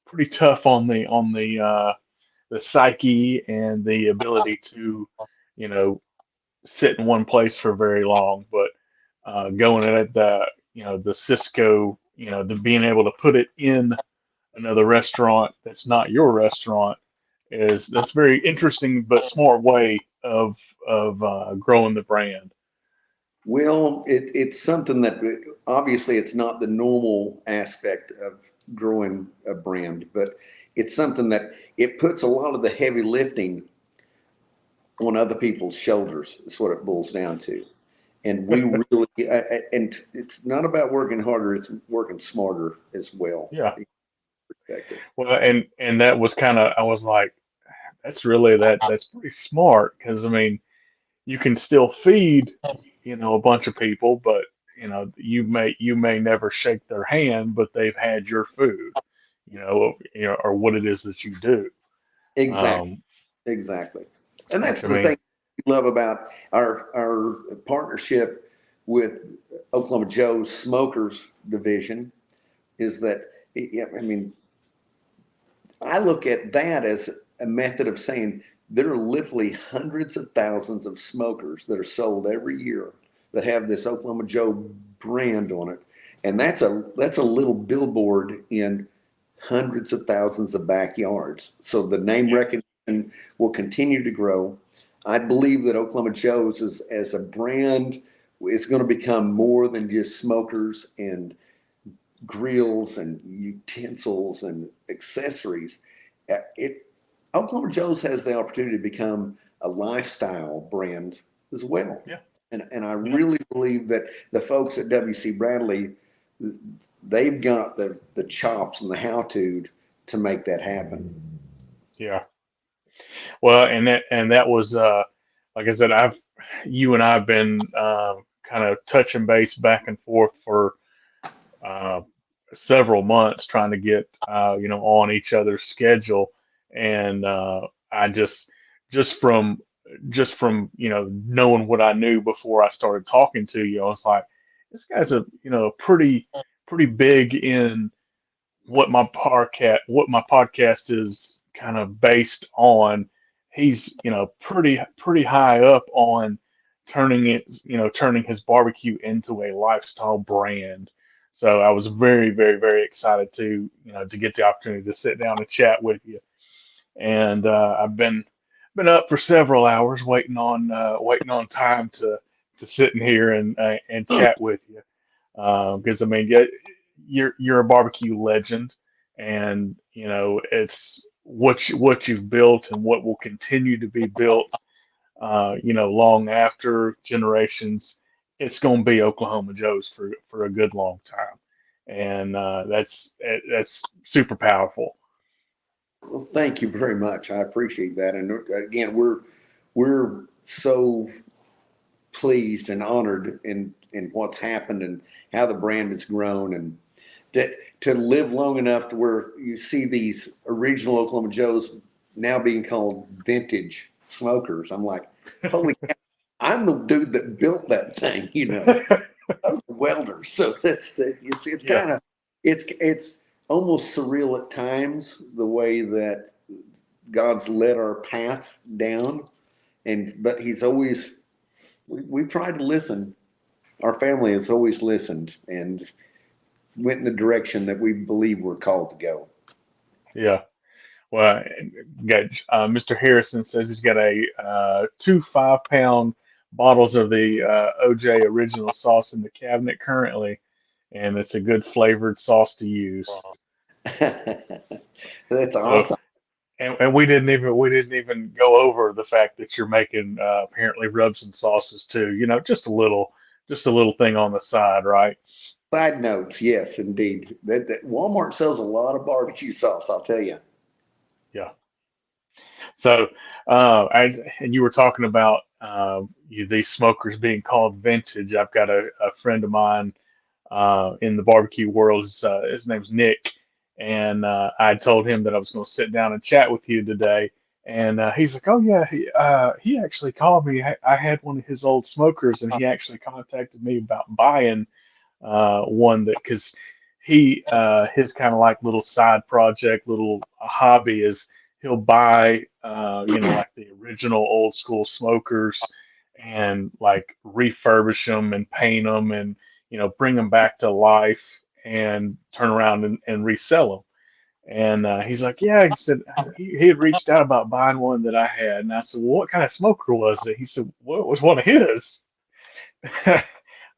pretty tough on the psyche and the ability to you know sit in one place for very long. But going at the Cisco, the being able to put it in another restaurant that's not your restaurant is that's very interesting but smart way of growing the brand. Well, it's something that obviously it's not the normal aspect of growing a brand, but it's something that it puts a lot of the heavy lifting on other people's shoulders. Is what it boils down to. And we really, and it's not about working harder; it's working smarter as well. Yeah. Perspective. Well, and that was kind of I was like, that's pretty smart because I mean you can still feed a bunch of people, but you may never shake their hand, but they've had your food, or what it is that you do. Exactly, Um, exactly. And that's which I the mean, thing we love about our partnership with Oklahoma Joe's Smokers division is that, yeah, I mean, I look at that as a method of saying there are literally hundreds of thousands of smokers that are sold every year that have this Oklahoma Joe brand on it. And that's a little billboard in hundreds of thousands of backyards. So the name yeah, recognition will continue to grow. I believe that Oklahoma Joe's as a brand is going to become more than just smokers and grills and utensils and accessories. It Oklahoma Joe's has the opportunity to become a lifestyle brand as well. yeah, And I yeah, really believe that the folks at WC Bradley, they've got the chops and the how to make that happen. yeah. Well, and that was like I said, you and I've been kind of touching base back and forth for uh, several months trying to get on each other's schedule, and I just from just from knowing what I knew before I started talking to you, I was like, this guy's a pretty big in what my podcast is kind of based on. He's pretty high up on turning his barbecue into a lifestyle brand. So I was very, very, very excited to get the opportunity to sit down and chat with you. And I've been up for several hours waiting on time to to sitting here and chat with you. Because I mean, yeah, you're a barbecue legend, and you know it's what you've built and what will continue to be built. You know, long after generations, it's going to be Oklahoma Joe's for a good long time, and that's super powerful. Well, thank you very much. I appreciate that. And again, we're so pleased and honored in what's happened and how the brand has grown, and to live long enough to where you see these original Oklahoma Joes now being called vintage smokers. I'm like, holy cow, I'm the dude that built that thing, you know. I was a welder, so it's Yeah, kind of it's almost surreal at times the way that God's led our path down, and but He's always we've tried to listen. Our family has always listened and went in the direction that we believe we're called to go. yeah. Well, got Mr. Harrison says he's got a two 5 pound bottles of the OJ original sauce in the cabinet currently, and it's a good flavored sauce to use. That's So, awesome. and we didn't even go over the fact that you're making apparently rubs and sauces too. You know, just a little thing on the side, right? Side notes, yes, indeed. That Walmart sells a lot of barbecue sauce. I'll tell you. Yeah. So, and you were talking about these smokers being called vintage. I've got a friend of mine in the barbecue world. His name's Nick, and I told him that I was going to sit down and chat with you today. And he's like, "Oh yeah, he actually called me. I had one of his old smokers, and he actually contacted me about buying one that because his kind of like little side project, little hobby is he'll buy you know like the original old school smokers and like refurbish them and paint them and you know bring them back to life and turn around and resell them. And he's like, yeah, he said he had reached out about buying one that I had, and I said, well, what kind of smoker was it? He said, well, it was one of his. I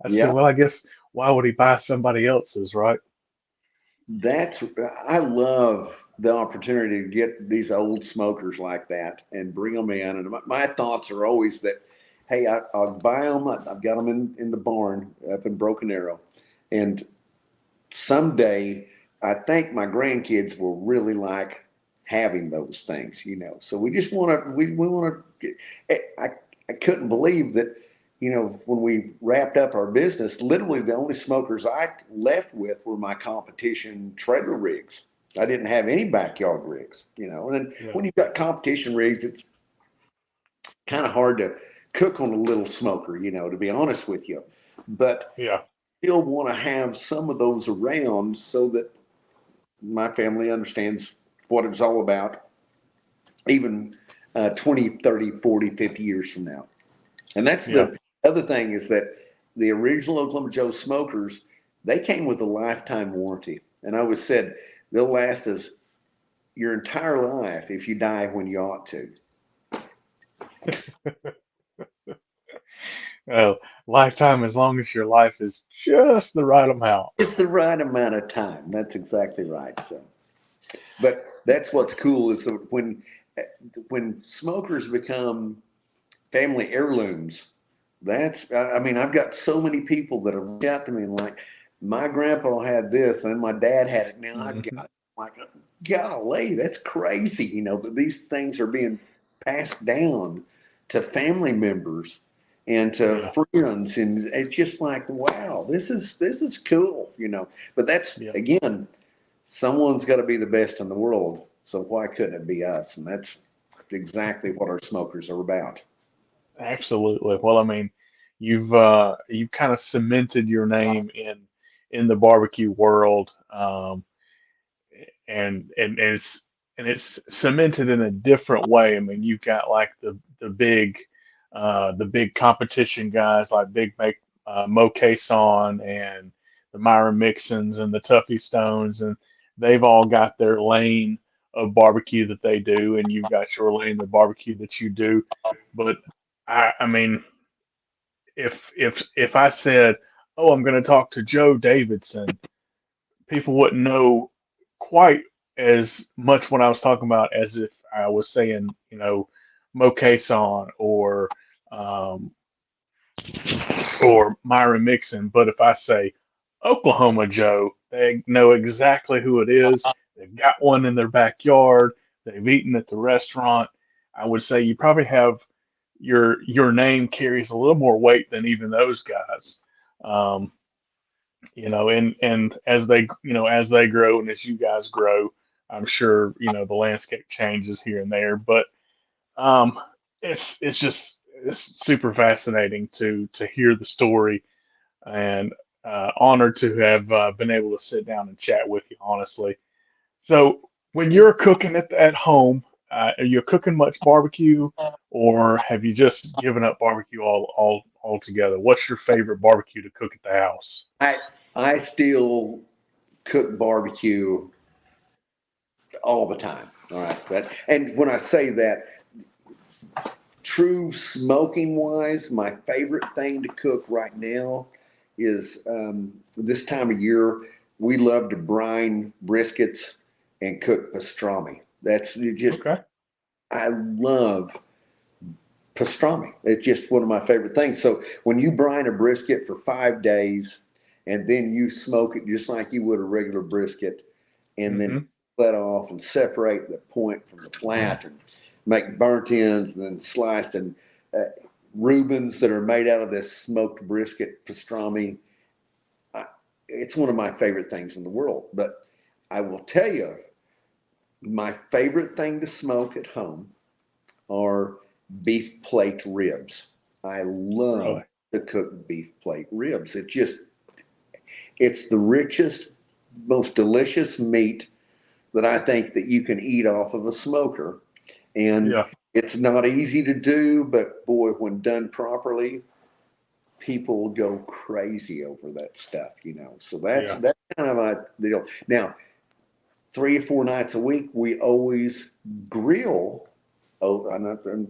said, Yeah, well, I guess why would he buy somebody else's, right? that's I love the opportunity to get these old smokers like that and bring them in. And my thoughts are always that, hey, I'll buy them. I've got them in the barn up in Broken Arrow, and someday I think my grandkids will really like having those things, you know. So we just want to we want to. I couldn't believe that, you know, when we wrapped up our business, literally the only smokers I left with were my competition trailer rigs. I didn't have any backyard rigs, you know. And then Yeah. when you've got competition rigs, it's kind of hard to cook on a little smoker, you know, to be honest with you. But Yeah. still want to have some of those around so that my family understands what it's all about, even 20, 30, 40, 50 years from now. And that's Yeah. the other thing is that the original Oklahoma Joe smokers, they came with a lifetime warranty. And I always said they'll last us your entire life if you die when you ought to. Uh, Lifetime as long as your life is just the right amount. It's the right amount of time. That's exactly right. So, but that's what's cool is that when smokers become family heirlooms. I mean, I've got so many people that have reached out to me and like, my grandpa had this and my dad had it. Now I've Hmm. got it. Like, golly, that's crazy. You know, that these things are being passed down to family members and to Yeah. friends. And it's just like, wow, this is cool, you know. But that's Yeah. again, someone's got to be the best in the world. So why couldn't it be us? And that's exactly what our smokers are about. Absolutely. Well, I mean, you've kind of cemented your name in the barbecue world, and it's cemented in a different way. I mean, you've got like the big competition guys like Big Make Mo Cason and the Myron Mixons and the Tuffy Stones, and they've all got their lane of barbecue that they do, and you've got your lane of barbecue that you do. But I mean, if I said, "Oh, I'm going to talk to Joe Davidson," people wouldn't know quite as much what I was talking about as if I was saying, Mokeson um, or Myron Mixon. But if I say Oklahoma Joe, they know exactly who it is. They've got one in their backyard. They've eaten at the restaurant. I would say you probably have your name carries a little more weight than even those guys. Um, and as they grow and as you guys grow, I'm sure the landscape changes here and there. But um, it's super fascinating to hear the story, and honored to have been able to sit down and chat with you, honestly. So when you're cooking at home, are you cooking much barbecue, or have you just given up barbecue all altogether? What's your favorite barbecue to cook at the house? I I still cook barbecue all the time. All right, and when I say that, true smoking wise, my favorite thing to cook right now is this time of year we love to brine briskets and cook pastrami. That's just Okay. I love pastrami. It's just one of my favorite things. So when you brine a brisket for 5 days and then you smoke it just like you would a regular brisket, and then Hmm. let off and separate the point from the flat and make burnt ends and then sliced and uh, Reubens that are made out of this smoked brisket pastrami. I, it's one of my favorite things in the world. But I will tell you, my favorite thing to smoke at home are beef plate ribs. I love Really? to cook beef plate ribs. It's the richest, most delicious meat that I think that you can eat off of a smoker. And Yeah. it's not easy to do, but boy, when done properly, people go crazy over that stuff. So that's Yeah. that's kind of my deal. Now, 3 or 4 nights a week, we always grill. Oh, I'm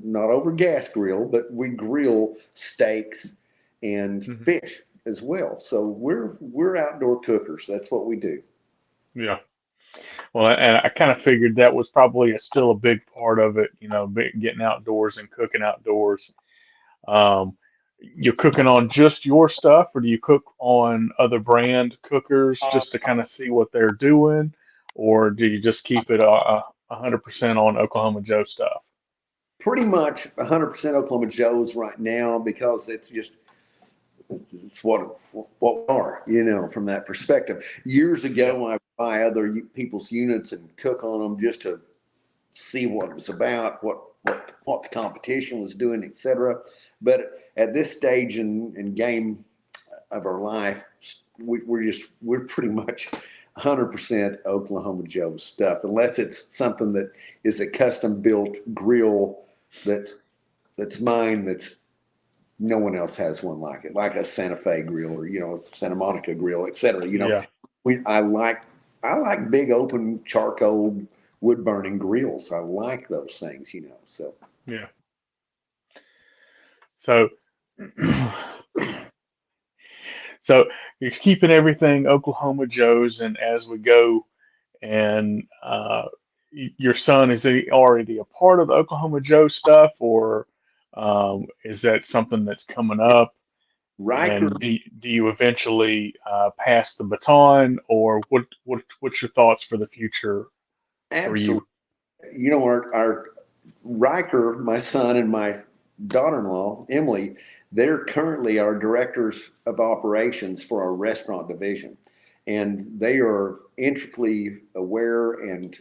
not over gas grill, but we grill steaks and Hmm. fish as well. So we're outdoor cookers. That's what we do. Yeah. Well, and I kind of figured that was probably still a big part of it, getting outdoors and cooking outdoors. Um, you're cooking on just your stuff, or do you cook on other brand cookers just to kind of see what they're doing, or do you just keep it 100% on Oklahoma Joe stuff? Pretty much 100% Oklahoma Joe's right now because it's what we are, from that perspective. Years Yeah. ago, I would buy other people's units and cook on them just to see what it was about, what the competition was doing, etc. But at this stage in game of our life, we're pretty much 100% Oklahoma Joe stuff, unless it's something that is a custom built grill that that's mine. That's no one else has one like it, like a Santa Fe grill or Santa Monica grill, etc. Yeah. We I like big open charcoal wood burning grills. I like those things. So Yeah. So, so you're keeping everything Oklahoma Joe's, and as we go, and your son, is he already a part of the Oklahoma Joe stuff, or is that something that's coming up? Riker, And do you eventually pass the baton, or what's your thoughts for the future for absolutely. you? Our Riker, my son, and my daughter-in-law Emily, they're currently our directors of operations for our restaurant division, and they are intricately aware and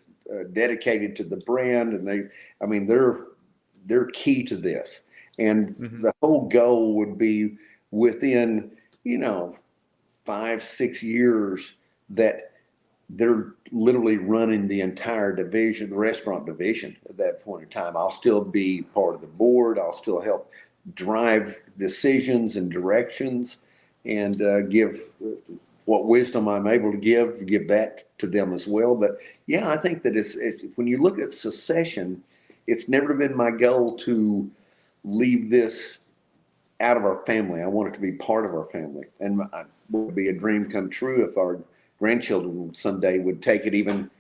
dedicated to the brand. And I mean, they're key to this. And Hmm. the whole goal would be within, you know, 5, 6 years that they're literally running the entire division, the restaurant division at that point in time. I'll still be part of the board. I'll still help drive decisions and directions and give what wisdom I'm able to give that to them as well. But yeah, I think that it's when you look at succession, it's never been my goal to leave this out of our family. I want it to be part of our family, and it would be a dream come true if our grandchildren someday would take it even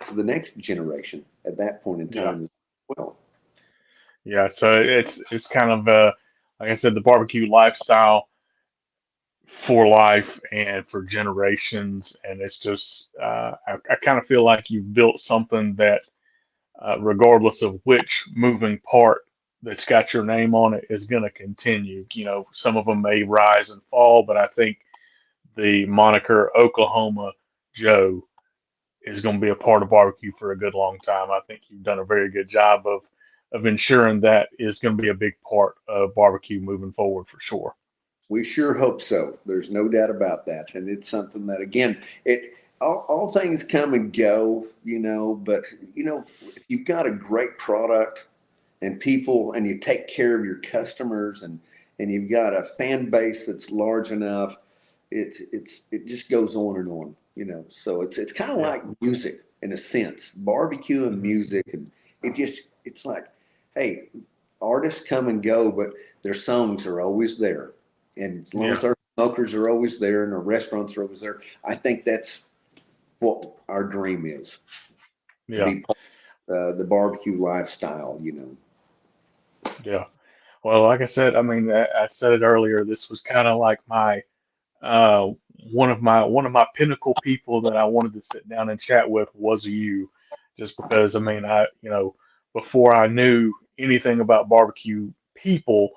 to the next generation at that point in Yeah. time as well. Yeah. So it's kind of like I said, the barbecue lifestyle for life and for generations, and it's just I kind of feel like you've built something that, regardless of which moving part that's got your name on it, is going to continue. You know, some of them may rise and fall, but I think the moniker Oklahoma Joe is going to be a part of barbecue for a good long time. I think you've done a very good job of ensuring that is going to be a big part of barbecue moving forward for sure. We sure hope so. There's no doubt about that, and it's something that again, it all things come and go, but if you've got a great product and people and you take care of your customers and you've got a fan base that's large enough, it just goes on and on, so it's kind of Yeah. like music in a sense, barbecue and Mhm. music, and it's like, hey, artists come and go, but their songs are always there, and as long as Yeah. our smokers are always there and our restaurants are always there, I think that's what our dream is, to Yeah. be part of the barbecue lifestyle. Yeah. Well, like I said, I mean, I said it earlier. This was kind of like my uh, one of my pinnacle people that I wanted to sit down and chat with was you, just because I mean, before I knew anything about barbecue people,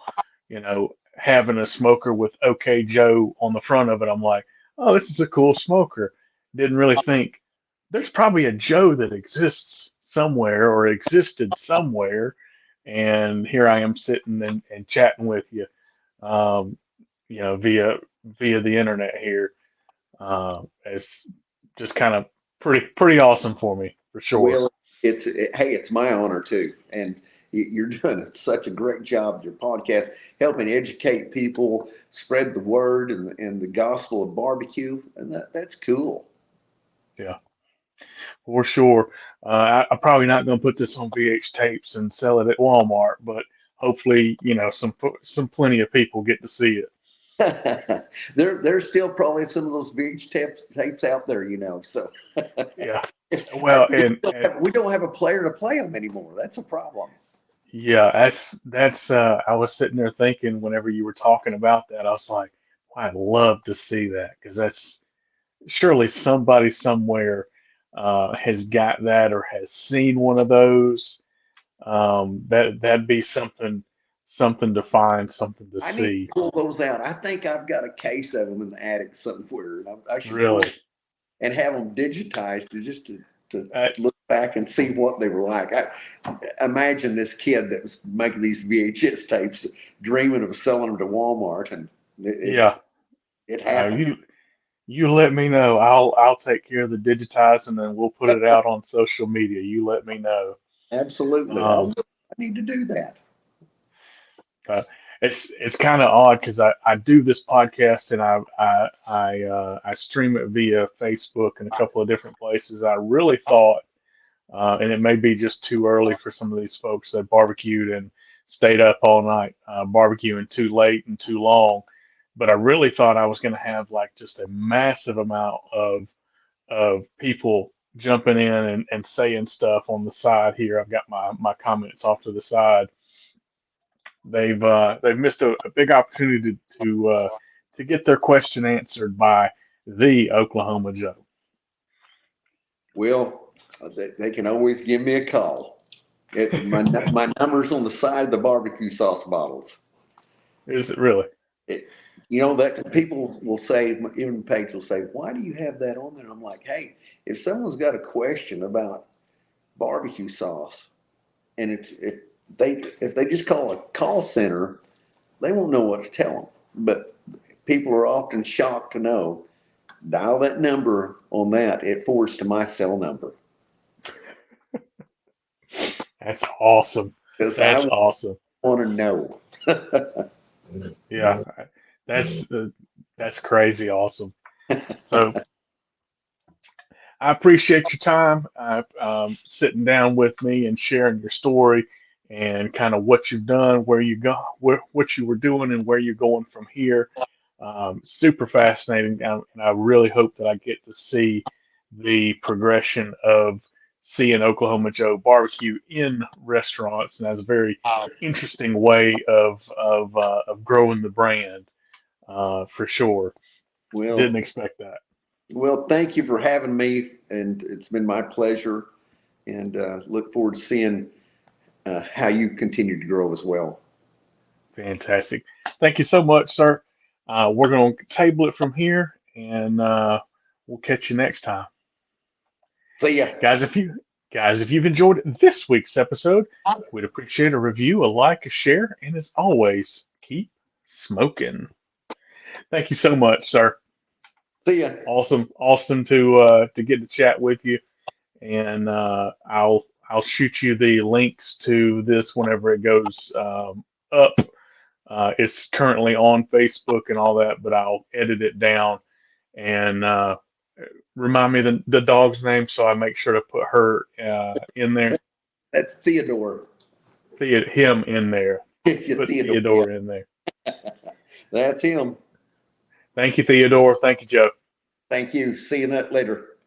having a smoker with OK Joe on the front of it, I'm like, oh, this is a cool smoker. Didn't really think there's probably a Joe that exists somewhere or existed somewhere, and here I am sitting and chatting with you, um, via the internet here. It's just kind of pretty awesome for me for sure. Will, hey, it's my honor too, and you're doing such a great job with your podcast, helping educate people, spread the word and the gospel of barbecue, and that's cool. Yeah, for sure. I'm probably not going to put this on VH tapes and sell it at Walmart, but hopefully, some plenty of people get to see it. There's still probably some of those VH tapes out there, so Yeah. Well, and we don't have a player to play them anymore. That's a problem. yeah, that's I was sitting there thinking whenever you were talking about that, I was like, well, I'd love to see that because that's surely somebody somewhere has got that or has seen one of those. That'd be something to find, something to I need see. to pull those out. I think I've got a case of them in the attic somewhere, and I should pull Really. and have them digitized to Uh, look back and see what they were like. I imagine this kid that was making these VHS tapes, dreaming of selling them to Walmart, and it yeah. it Uh, happened. you you let me know. I'll take care of the digitizing and we'll put it out on social media. You let me know. Absolutely, Um, I need to do that. Uh, it's kind of odd because I do this podcast and I stream it via Facebook and a couple of different places. I really thought, and it may be just too early for some of these folks that barbecued and stayed up all night, barbecuing too late and too long. But I really thought I was going to have like just a massive amount of people jumping in and saying stuff on the side here. I've got my comments off to the side. They've missed a big opportunity to get their question answered by the Oklahoma Joe. Well, they can always give me a call. My number's on the side of the barbecue sauce bottles. Is it really? It, that people will say, even Paige will say, "Why do you have that on there?" I'm like, "Hey, if someone's got a question about barbecue sauce, and if they just call a call center, they won't know what to tell them. But people are often shocked to know. Dial that number on that; it forwards to my cell number That's awesome. because I That's awesome. want to know." Yeah, that's uh, that's crazy awesome. So I appreciate your time, sitting down with me and sharing your story and kind of what you've done, where you go, what you were doing, and where you're going from here. Super fascinating, and I really hope that I get to see the progression of seeing Oklahoma Joe barbecue in restaurants, and that's a very interesting way of growing the brand for sure. Didn't Well, expect that. well, thank you for having me, and it's been my pleasure. And look forward to seeing how you continue to grow as well. Fantastic. Thank you so much, sir. We're going to table it from here, and we'll catch you next time. See ya. Guys, if you've enjoyed this week's episode, we'd appreciate a review, a like, a share, and as always, keep smoking. Thank you so much, sir. See ya. Awesome to get to chat with you, and I'll shoot you the links to this whenever it goes up. It's currently on Facebook and all that, but I'll edit it down and remind me the dog's name so I make sure to put her in there. That's Theodore. Him in there. Put Theodore. Yeah, Theodore in there. that's him. Thank you, Theodore. Thank you, Joe. Thank you. See you later.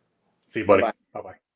See you, Bye buddy. bye. Bye bye.